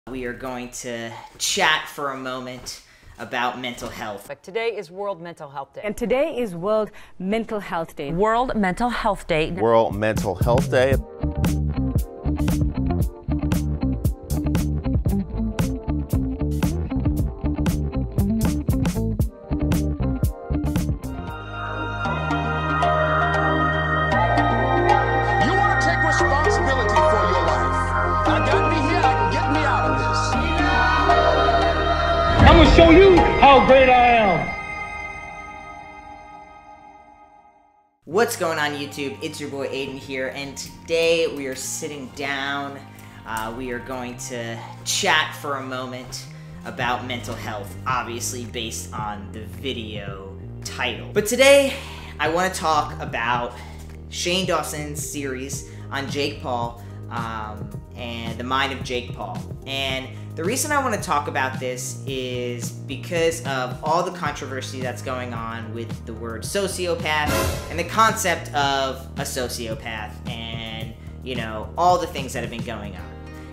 We are going to chat for a moment about mental health. But today is World Mental Health Day. And today is World Mental Health Day. World Mental Health Day. World Mental Health Day. I'm gonna show you how great I am. What's going on YouTube? It's your boy Aydian here, and today we are sitting down. We are going to chat for a moment about mental health, obviously based on the video title. But today I want to talk about Shane Dawson's series on Jake Paul and the mind of Jake Paul. And the reason I want to talk about this is because of all the controversy that's going on with the word sociopath and the concept of a sociopath and, you know, all the things that have been going on.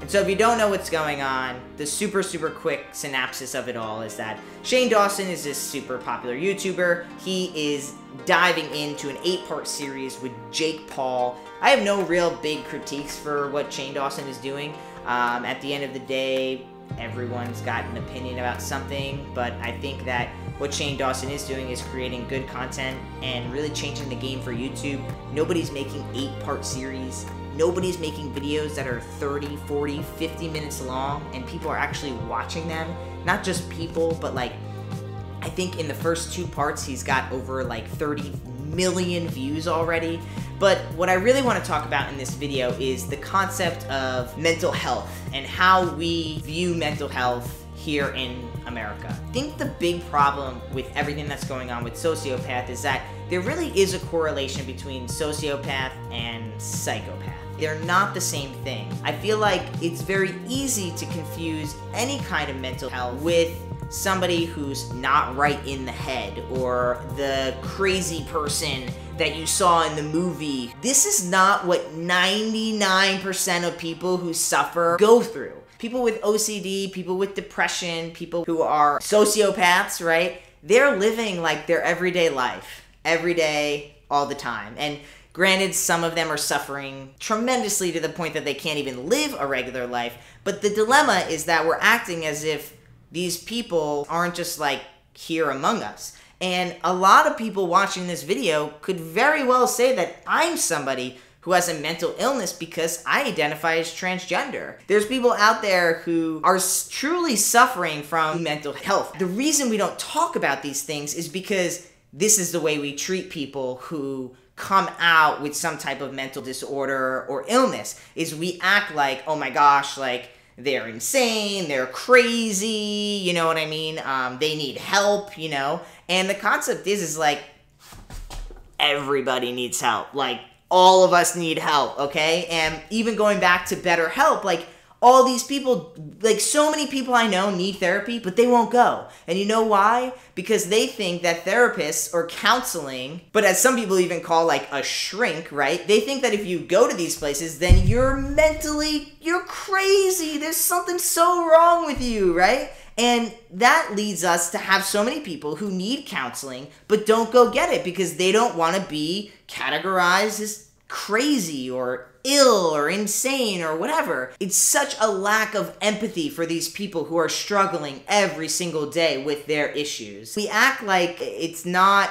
And so if you don't know what's going on, the super quick synopsis of it all is that Shane Dawson is this super popular YouTuber. He is diving into an 8-part series with Jake Paul. I have no real big critiques for what Shane Dawson is doing. At the end of the day, everyone's got an opinion about something, but I think that what Shane Dawson is doing is creating good content and really changing the game for YouTube. Nobody's making 8-part series. Nobody's making videos that are 30, 40, 50 minutes long, and people are actually watching them. Not just people, but like, I think in the first 2 parts, he's got over like 30 million views already. But what I really want to talk about in this video is the concept of mental health and how we view mental health here in America. I think the big problem with everything that's going on with Sociopath is that there really is a correlation between sociopath and psychopath. They're not the same thing. I feel like it's very easy to confuse any kind of mental health with somebody who's not right in the head or the crazy person that you saw in the movie. This is not what 99% of people who suffer go through. People with OCD, people with depression, people who are sociopaths, right? They're living like their everyday life, every day, all the time. And granted, some of them are suffering tremendously to the point that they can't even live a regular life. But the dilemma is that we're acting as if these people aren't just like here among us. And a lot of people watching this video could very well say that I'm somebody who has a mental illness because I identify as transgender. There's people out there who are truly suffering from mental health. The reason we don't talk about these things is because this is the way we treat people who come out with some type of mental disorder or illness, is we act like, oh my gosh, like, they're insane, they're crazy, you know what I mean? They need help, you know? And the concept is like, everybody needs help. Like, all of us need help, okay? And even going back to BetterHelp, like, all these people, like, so many people I know need therapy, but they won't go. And you know why? Because they think that therapists or counseling, but as some people even call, like, a shrink, right? They think that if you go to these places, then you're crazy. There's something so wrong with you, right? And that leads us to have so many people who need counseling, but don't go get it because they don't want to be categorized as crazy or ill or insane or whatever. It's such a lack of empathy for these people who are struggling every single day with their issues. We act like it's not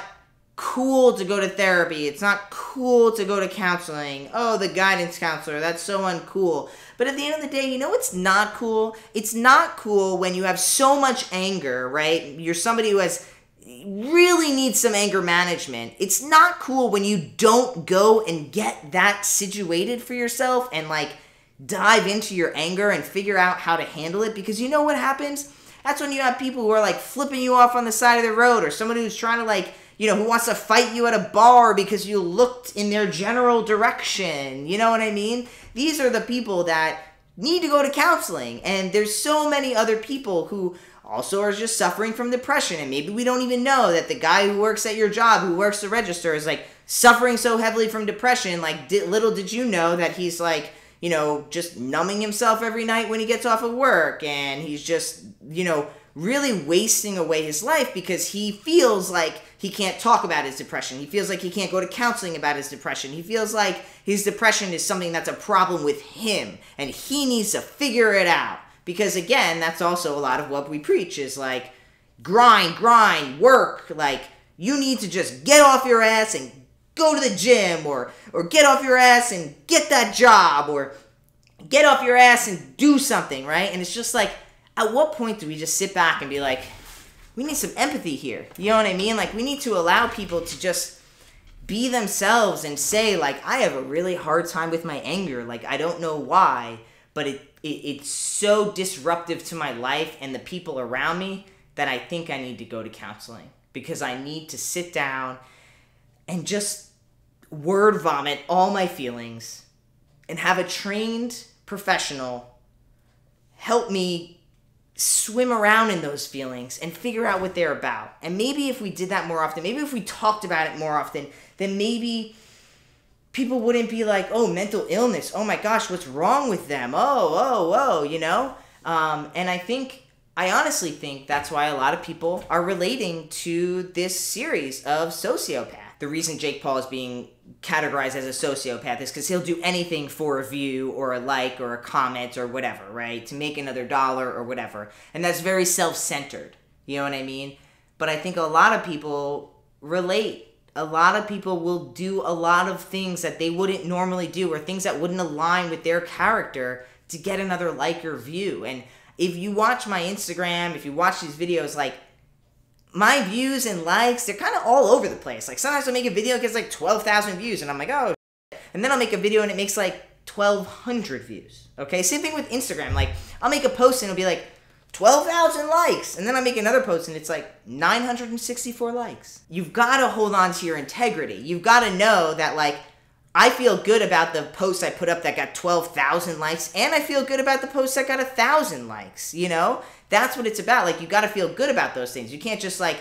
cool to go to therapy. It's not cool to go to counseling. Oh, the guidance counselor, that's so uncool. But at the end of the day, you know what's not cool? It's not cool when you have so much anger, right? You're somebody who really needs some anger management. It's not cool when you don't go and get that situated for yourself and like dive into your anger and figure out how to handle it, because you know what happens? That's when you have people who are like flipping you off on the side of the road, or somebody who's trying to like, you know, who wants to fight you at a bar because you looked in their general direction. You know what I mean? These are the people that need to go to counseling. And there's so many other people who also are just suffering from depression, and maybe we don't even know that the guy who works at your job, who works the register, is like suffering so heavily from depression. Like, little did you know that he's like, you know, just numbing himself every night when he gets off of work, and he's just, you know, really wasting away his life because he feels like he can't talk about his depression. He feels like he can't go to counseling about his depression. He feels like his depression is something that's a problem with him, and he needs to figure it out. Because again, that's also a lot of what we preach is like, grind, work. Like, you need to just get off your ass and go to the gym, or get off your ass and get that job, or get off your ass and do something, right? And it's just like, at what point do we just sit back and be like, we need some empathy here? You know what I mean? Like, we need to allow people to just be themselves and say, like, I have a really hard time with my anger. Like, I don't know why, but it's so disruptive to my life and the people around me that I think I need to go to counseling, because I need to sit down and just word vomit all my feelings and have a trained professional help me swim around in those feelings and figure out what they're about. And maybe if we did that more often, maybe if we talked about it more often, then maybe people wouldn't be like, oh, mental illness, oh my gosh, what's wrong with them? Oh, you know? And I honestly think that's why a lot of people are relating to this series of Sociopath. The reason Jake Paul is being categorized as a sociopath is because he'll do anything for a view or a like or a comment or whatever, right? To make another dollar or whatever. And that's very self-centered. You know what I mean? But I think a lot of people relate. A lot of people will do a lot of things that they wouldn't normally do, or things that wouldn't align with their character to get another like or view. And if you watch my Instagram, if you watch these videos, like, my views and likes, they're kind of all over the place. Like, sometimes I'll make a video that gets like 12,000 views, and I'm like, oh, and then I'll make a video and it makes like 1,200 views. Okay, same thing with Instagram. Like, I'll make a post and it'll be like 12,000 likes, and then I'll make another post and it's like 964 likes. You've got to hold on to your integrity. You've got to know that, like, I feel good about the post I put up that got 12,000 likes, and I feel good about the post that got 1,000 likes, you know? That's what it's about. Like, you got to feel good about those things. You can't just, like,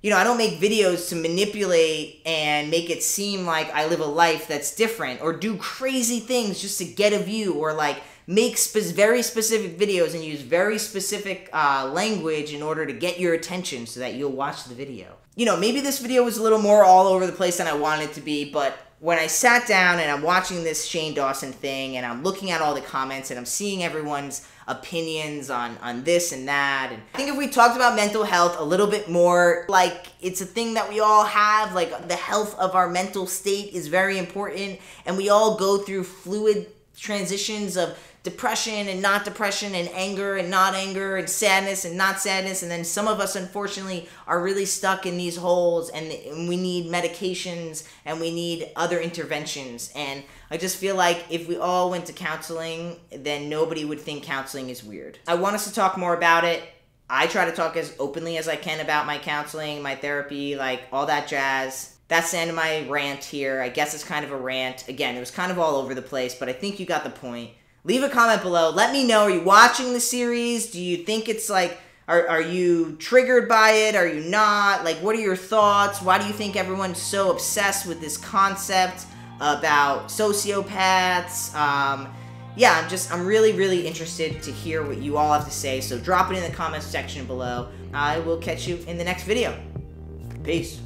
you know, I don't make videos to manipulate and make it seem like I live a life that's different, or do crazy things just to get a view, or, like, make very specific videos and use very specific language in order to get your attention so that you'll watch the video. You know, maybe this video was a little more all over the place than I wanted it to be, but when I sat down and I'm watching this Shane Dawson thing, and I'm looking at all the comments, and I'm seeing everyone's opinions on this and that, and I think if we talked about mental health a little bit more, like, it's a thing that we all have, like, the health of our mental state is very important, and we all go through fluid transitions of depression and not depression, and anger and not anger, and sadness and not sadness, and then some of us unfortunately are really stuck in these holes, and we need medications and we need other interventions. And I just feel like if we all went to counseling, then nobody would think counseling is weird. I want us to talk more about it. I try to talk as openly as I can about my counseling, my therapy, like all that jazz. That's the end of my rant here. I guess it's kind of a rant. Again, it was kind of all over the place, but I think you got the point. Leave a comment below. Let me know, are you watching the series? Do you think it's like, are you triggered by it? Are you not? Like, what are your thoughts? Why do you think everyone's so obsessed with this concept about sociopaths? Yeah, I'm really, really interested to hear what you all have to say. So drop it in the comments section below. I will catch you in the next video. Peace.